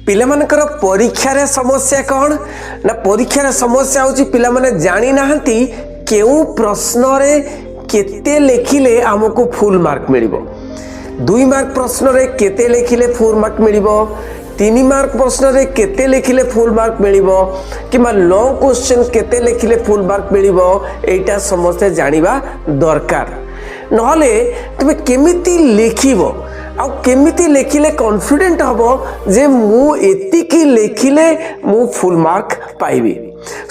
पिलामानकर परीक्षार समस्या कौन ना परीक्षार समस्या होची पिला माने जानी नाहंती केउ प्रश्न रे केते लेखिले हमको फुल मार्क मिलिबो 2 मार्क प्रश्न रे केते लेखिले फुल मार्क मिलिबो 3 मार्क प्रश्न रे केते लेखिले फुल मार्क मिलिबो किमा लॉन्ग क्वेश्चन केते लेखिले फुल मार्क मिलिबो एटा समस्या जानिबा दरकार नहले तुमे केमिति लेखिबो आ केमिति लेखिले कॉन्फिडेंट हबो जे मु एतिकी लेखिले मु फुल मार्क पाइबी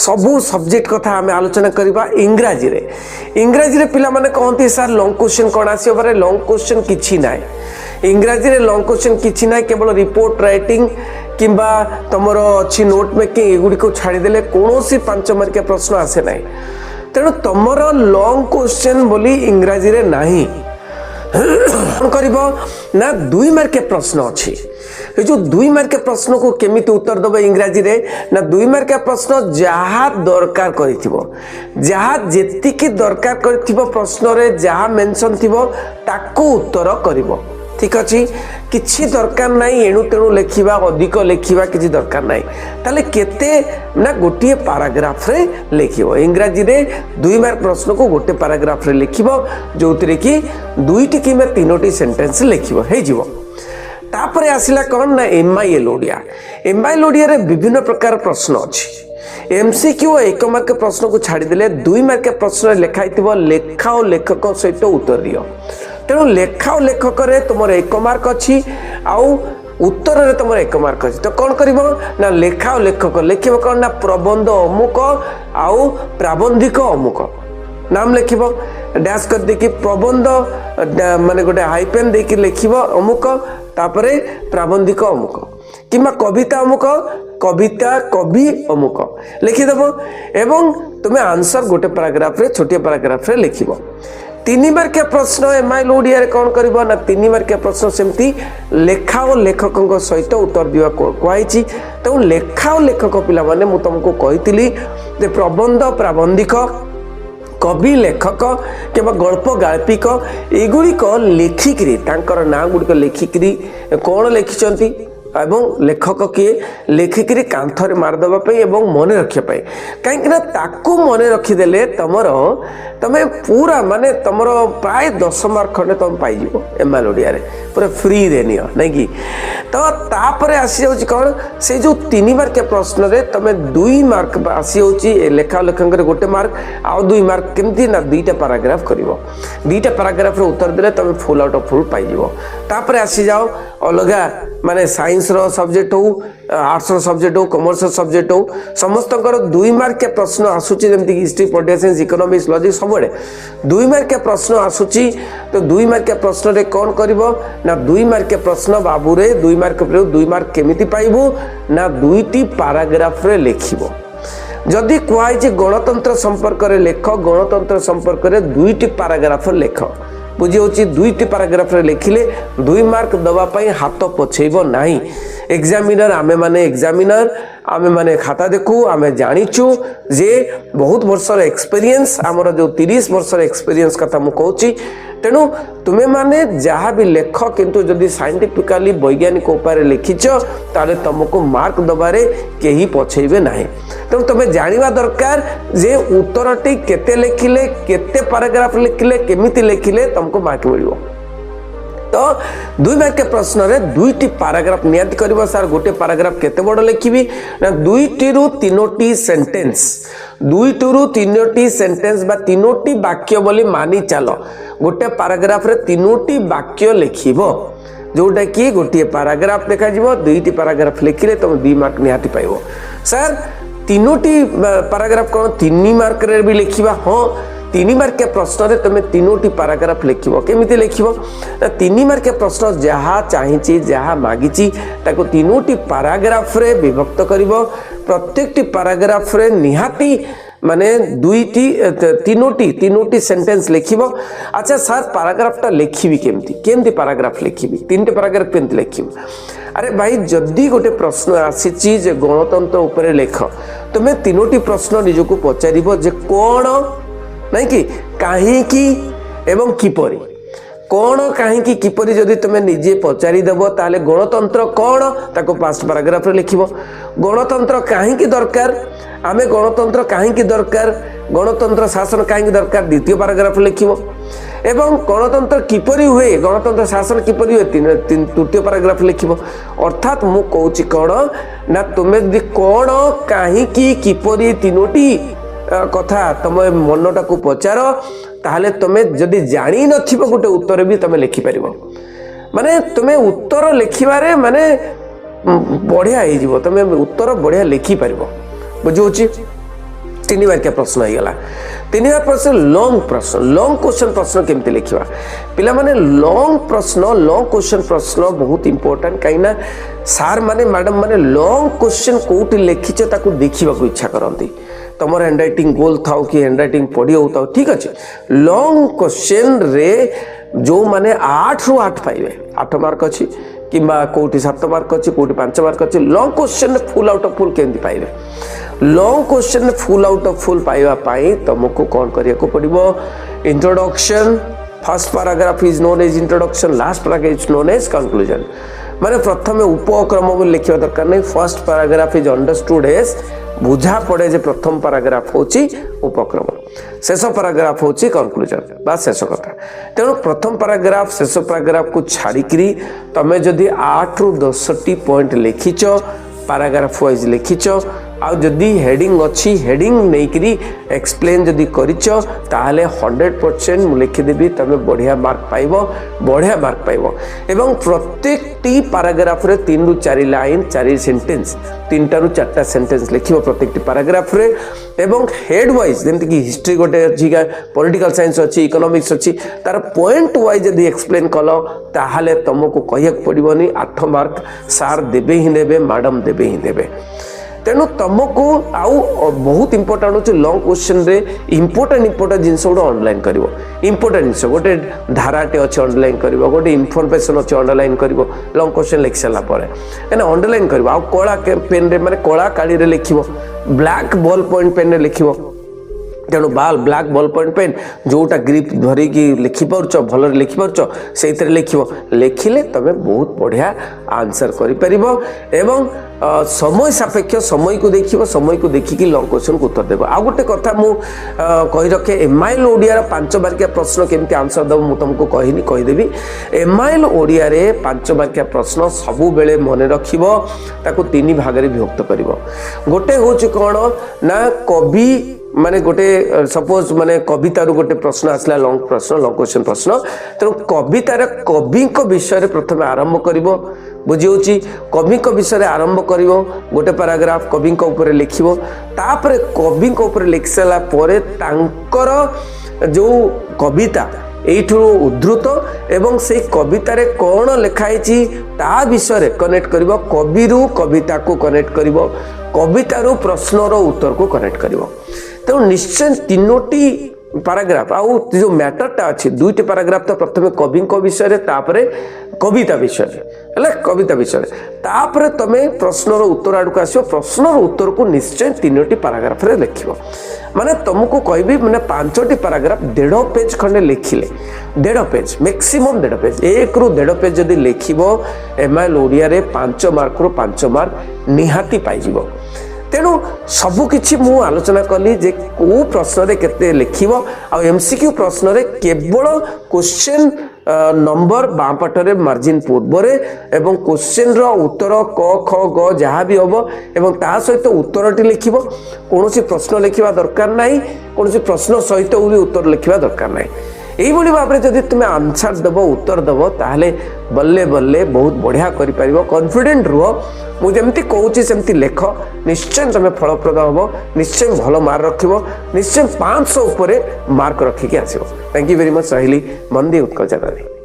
सबू सब्जेक्ट कथा हमें आलोचना करबा इंग्राजी रे पिला माने कहंती सर लॉन्ग क्वेश्चन कोन आसी बारे लॉन्ग क्वेश्चन किछि नाय इंग्राजी रे लॉन्ग क्वेश्चन किछि नाय केवल रिपोर्ट राइटिंग किंबा तमरो अछि नोट मेकिंग एगुडी को छाडी देले कोनोसी 5 मार्क के प्रश्न आसे नाय तेणु तमरो लॉन्ग क्वेश्चन बोली इंग्राजी रे नाही करिबो ना 2 मार्क के प्रश्न अछि ए जो 2 मार्क के प्रश्न को केमिति उत्तर दबे इंग्राजी रे ना 2 मार्क के प्रश्न जहा दरकार करिथिबो जहा जेतिकी दरकार करिथिबो प्रश्न रे जहा मेंशन थिबो ताको उत्तर करिवो ठीक अछि किछि दरकार नाही एणु तेणु लेखिबा अधिक लेखिबा किछि दरकार नाही ताले केते ना गोटिए पैराग्राफ रे लेखिबो इंग्राजी रे 2 मार्क प्रश्न को गोटे पैराग्राफ रे लेखिबो जोतरे कि 2टी कि 3टी सेंटेंस लेखिबो हे जिवो तापरे आसिला कोन ना एमआईएल ओडिया रे विभिन्न प्रकार प्रश्न अछि एमसीक्यू 1 मार्क प्रश्न को छाडी देले 2 मार्क प्रश्न लेखाइथिबो लेखा और लेखक सहित उत्तर दियो तेणु लेखा और लेखक रे तुमर 1 मार्क अछि आउ उत्तर रे तुमर 1 मार्क अछि तो कोन करिवो ना लेखा और लेखक लेखिबो कोन ना प्रबंध अमुक आउ प्राबंधिक अमुक नाम लेखिबो डैश कर दे कि प्रबंध माने गोटे हाइपेन दे कि लेखिबो अमुक तापरे प्राबंधिक अमुक किमा कविता अमुक कविता कवि अमुक लिखिदेव एवं तुम्हें आंसर गोटे पैराग्राफ रे छोटे पैराग्राफ रे लिखिबो 3 मार्क के प्रश्न एमआईएल ओडिया रे कोन करबो ना 3 मार्क के प्रश्न सेमती लेखा और लेखकक सहित उत्तर दिवा कोआइछि तो लेखा और लेखक पिला माने मु तुमको कहितली जे प्रबंध प्राबंधिक कवि लेखक केबा गल्प गाल्पिक एगुड़िक लेखिकी तांकर ना गुड़िक लेखिकी कौन लिखिंट एवं लेखक किए लेखिकी कांथरे मारदेवा एवं मन रखापी कहीं ताकू मन रखीदे तुमर तमें पूरा माने तुमर प्राय 10 मार्क खंडे तुम पाइज एमआईएल ओडिया रे पूरा फ्री रे नियो नहीं कि तो तापरे आसी जाउची कौन से जो 3 मार्क के प्रश्न रे तमें 2 मार्क आसी जाउची लेखा लेखक रे गोटे मार्क आ 2 मार्क केमती ना 2टा पैराग्राफ करिवो 2टा पैराग्राफ रे उत्तर देले तमें फुल आउट ऑफ फुल पाइजिवो तापरे आसी जाओ अलगा माने साइंस रो सब्जेक्ट हो आर्ट्स रो सब्जेक्ट हो कॉमर्स रो सब्जेक्ट हो समस्तकर 2 मार्क के प्रश्न आसुची जेमति history political science economics logic सबडे 2 मार्क के प्रश्न आसुची तो 2 मार्क के प्रश्न रे कोन करिवो ना 2 मार्क के प्रश्न बाबू रे 2 मार्क रे 2 मार्क केमिति पाइबो ना 2टी पैराग्राफ रे लिखिबो जदि कुआई जे गणतंत्र संपर्क रे लेख गणतंत्र संपर्क रे 2टी पैराग्राफ लेख बुझी होची 2टी पैराग्राफ रे लिखिले 2 मार्क दवा पई हाथ पछेइबो नाही एग्जामिनर आमे माने खाता देखू आमे जानिचु जे बहुत वर्षर एक्सपीरियंस हमर जो 30 वर्षर एक्सपीरियंस कथा मु कहूची तेणु तुम्हें माने जहाँ भी लेख किंतु जदि साइंटिफिकली वैज्ञानिक उपाय लिखिच ताले तुमको मार्क दबारे केही पछेइबे नाही तेणु तुम्हें जानिबा दरकार जे उत्तरटी केते लिखिले केते पैराग्राफ लिखिले केमिति लिखिले तुमको मार्क मिलिबो तो 2 मार्क के प्रश्न रे 2टी पैराग्राफ नियंत्रित करिवो सर गोटे पैराग्राफ केते बड़ लिखिबी ना 2टी रु 3टी सेंटेंस 2टी रु 3टी सेंटेंस बा 3टी वाक्य बोली मानी चलो गोटे पैराग्राफ रे 3टी वाक्य लिखिबो जोटा कि गोटे पैराग्राफ देखा जिवो 2टी पैराग्राफ लिखिले तुम 2 मार्क निहाती पाइबो सर 3टी पैराग्राफ कोन 3 मार्क रे भी लिखिबा हां 3 मार्क के प्रश्न रे तुम 3टी पैराग्राफ लिखिबो केमिति लिखिबो 3 मार्क के प्रश्न जहा चाहिछि जहा मागिछि ताको 3टी पैराग्राफ रे विभक्त करिवो प्रत्येकटी पैराग्राफ रे निहाती माने 3टी सेंटेंस लिखिबो अच्छा सर पैराग्राफटा लिखिबी केमती पैराग्राफ लिखिबी 3टी पैराग्राफ केमती लिखिबो अरे भाई जदि गोटे प्रश्न आसीछि जे गणतंत्र ऊपर लेख तुमे 3टी प्रश्न निजको पचारिबो जे कोन नहीं कि कहीं एवं किपरि कौन कहीं किपरि जदि तुम निजे पचारिदेव ताले गणतंत्र कौन ताको पास्ट पैराग्राफ लिखिब गणतंत्र कहीं दरकार आमे गणतंत्र कहीं दरकार गणतंत्र शासन कहीं दरकार द्वितीय पैराग्राफ लिखिब एवं गणतंत्र किपरि हुए गणतंत्र शासन किपरि हुए तृतीय पैराग्राफ लिखिब अर्थात मु कहूची कौन ना तुमे यदि कौन कहीं किपरि तीनोटी कथा तुम मनटा को पचार ताहले तुमे जदि जानी नथिबो गोटे उत्तर भी तुमे लिखि परिबो माने तुमे उत्तर लिखिबारे माने बढ़िया हो जिवो तुमे उत्तर बढ़िया लिखि परिबो बुझौची तीन बार क्या प्रश्न हो गला तीन बार प्रश्न लॉन्ग क्वेश्चन प्रश्न केमती लिखिबा पिला माने लॉन्ग क्वेश्चन प्रश्न बहुत इंपोर्टेंट कहीं ना सार माने मैडम माने लॉन्ग क्वेश्चन कोठी लिखिछ ताकू देखिबा को इच्छा करंती तुम हैंडराइटिंग गोल था कि हैंडराइटिंग पढ़ी होता ठीक अच्छे लॉन्ग क्वेश्चन रे जो माने 8 रु 8 पाइबे 8 मार्क अच्छी कि कौटी 7 मार्क अच्छी कौटी 5 मार्क अच्छी long question full out of full केमती पाइबे long question full out of full पाइबा पाई तुमको कौन करिया को पड़िबो introduction first paragraph is known as introduction last paragraph is known as conclusion माने प्रथम उपक्रम बोली लिखिबा दरकार नहीं first paragraph is understood as बुझा पड़े जे प्रथम पैराग्राफ होची उपक्रम शेष पैराग्राफ होची कंक्लूजन बा शेष कथा तेणु प्रथम पैराग्राफ शेष पैराग्राफ को छाड़ी तमें जदि 8 रु 10 पॉइंट लिखिच पैराग्राफ वाइज लिखिच आ जदि हेडिंग अच्छी हेडिंग नहीं करी एक्सप्लेन जदि करिच ताहले 100% मु लिखिदेवी तमें बढ़िया मार्क पाइबो एवं प्रत्येक टी पैराग्राफ रे 3 रु 4 लाइन 4 सेंटेंस 3 रु 4 सेंटेंस लिखिबो प्रत्येक पैराग्राफ रे एवं हेड वाइज जेमति कि हिस्ट्री गोटे अछि पॉलिटिकल साइंस अछि इकोनॉमिक्स अछि तार पॉइंट वाइज यदि एक्सप्लेन कलो ताहले तुमको कहियक पड़िबोनी 8 मार्क सार देबे ही देबे मैडम देबे ही देबे तेणु तुमको आउ बहुत इंपोर्टेंट हो लॉन्ग क्वेश्चन रे इंपोर्टेंट जिनस गोटे ऑनलाइन कर इंपोर्टेंट जिनस गोटे धाराटे अच्छे अंडरलाइन कर गोटे इनफॉरमेशन अच्छे अंडरलाइन कर लॉन्ग क्वेश्चन लिखि सारा पर अंडरलाइन कर कला पेन रे माने कला काली रे लिखिबो ब्लैक बॉल पॉइंट पेन रे लिखिबो तेणु ब्लैक बॉल पॉइंट पेन जोटा ग्रिप धरिकी लिखिपार भल लिखिपार से लिखिले तुम बहुत बढ़िया आंसर कर एवं समय सापेक्ष समय को देखिकी लॉन्ग क्वेश्चन को उत्तर देव आ गोटे कथा मु कही रखे एमआईएल ओडिया 5 मार्किया प्रश्न केमती आंसर देव मु तुमको कहीदेवी एमआईएल ओडिया 5 मार्किया प्रश्न सबु बेले मन रखिबो ताको 3 भाग रे विभक्त करिवो गोटे होची कोन ना कवि माने गोटे सपोज माने कवितार गोटे प्रश्न आसला लॉन्ग क्वेश्चन प्रश्न तेणु कवितार कवि विषय प्रथम आरंभ करिवो बुझी कवि विषय आरंभ करिवो गोटे पैराग्राफ कवि ऊपर लिखिवो तापर कवि ऊपर लिखि सारा परे तांकर जो कविता एठू उद्धृत एवं से कवितार कौन लिखाई ता विषय कनेक्ट करिवो कविरू कविता को कनेक्ट करिवो कवितारू प्रश्नर उत्तर को कनेक्ट करिवो तो निश्चय 3टी पैराग्राफ आउ जो मैटरटा अच्छी 2टी पैराग्राफ तो प्रथम कवि विषय तापर कविता विषय है कविता विषय तापर तुम प्रश्नर उत्तर आड़क आस प्रश्नर उत्तर को निश्चय 3टी पैराग्राफ रे लिखिबो माने तुमको कहबी माने 5टी पैराग्राफ 1.5 पेज खंडे लिखिले 1.5 पेज मैक्सिमम 1.5 पेज 1 रु 1.5 पेज जदि लिखिबो एमआईएल ओडिया रे 5 मार्क रु 5 मार्क निहाती पाइजिबो तेणु सबकि मु आलोचना कली जे को प्रश्न रे केते लिखिबो आ एमसीक्यू प्रश्न रे केवल क्वेश्चन नंबर बाँ पटरे मार्जिन पूर्व एवं क्वेश्चन रो उत्तर क ख ग जहाँ भी हम एवं ता सहित उत्तरटी लिखिबो कौन प्रश्न लिखा दरकार नहीं कौन प्रश्न सहित भी उत्तर लिखा दरकार नहीं यही भाव में जब तुम आंसर देव उत्तर देव ताहले बल्ले बल्ले बहुत बढ़िया कर कॉन्फिडेंट रुह मुझे कहूँ सेमती लेख निश्चय तुम फलप्रद हम निश्चय भल मार्क रख निश्चय 500 मार्क रखिकी आसो। Thank you very much. रही मंदी उत्कल चैनल।